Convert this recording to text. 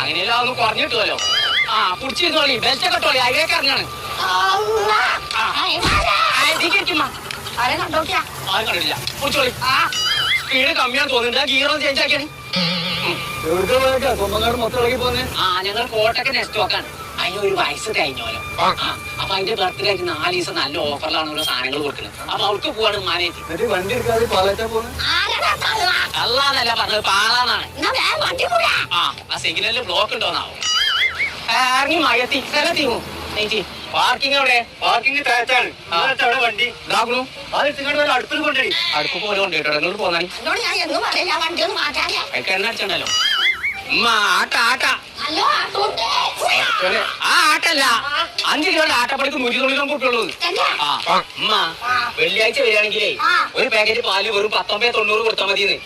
അങ്ങനെയല്ലോ ഒന്ന് കുറഞ്ഞിട്ടുമല്ലോ. ആ കുടിച്ചിരുന്നോളി, ബെൽറ്റൊക്കെ ഇട്ടോളി, അതിലേക്ക് ഇറങ്ങാണ്. ആരും കണ്ടില്ല. കുടിച്ചോളി. സ്പീഡ് കമ്മിയാന്ന് തോന്നുന്നുണ്ട്. ഗീറൊന്ന് ചേഞ്ച് ആക്കിയാണ്. ഞങ്ങൾ കോട്ടൊക്കെ നെക്സ്റ്റ് നോക്കാണ്. അതിനൊരു വയസ്സ് കഴിഞ്ഞോലോ. അപ്പൊ അതിന്റെ ബർത്ത്ഡേ ആയിട്ട് 4 ദിവസം നല്ല ഓഫറിലാണ് ഓരോ സാധനങ്ങൾ കൊടുക്കുന്നത്. അപ്പൊ അവർക്ക് പോവാണ് മാനേജ്. വണ്ടി എടുക്കാതെ അല്ലാന്നല്ല പറഞ്ഞത്, പാളാന്നാണ്. ആ സിഗ്നലിൽ ബ്ലോക്ക് ഉണ്ടോന്നാവും. ഇറങ്ങി മയത്തി നല്ല തീമു. പാർക്കിംഗ് എവിടെ? പാർക്കിംഗ് താഴത്താണ്. വണ്ടി ഇതാക്കണു. അടുപ്പിൽ കൊണ്ടുപോയി. അടുപ്പ് പോലെ കൊണ്ടുപോയിട്ടോ. നിങ്ങൾ പോന്നാൽ എണ്ണ അടിച്ചണ്ടല്ലോ. ഉമ്മ ആട്ട ആ ആട്ടല്ല, 5 കിലോയുടെ ആട്ടപ്പടിക്ക് 190 കുട്ടിയുള്ളത്. ആ ഉമ്മ വെള്ളിയാഴ്ച വരികയാണെങ്കിലേ ഒരു പാക്കറ്റ് പാല് വെറും 19.90 കൊടുത്താൽ മതിയെന്ന്.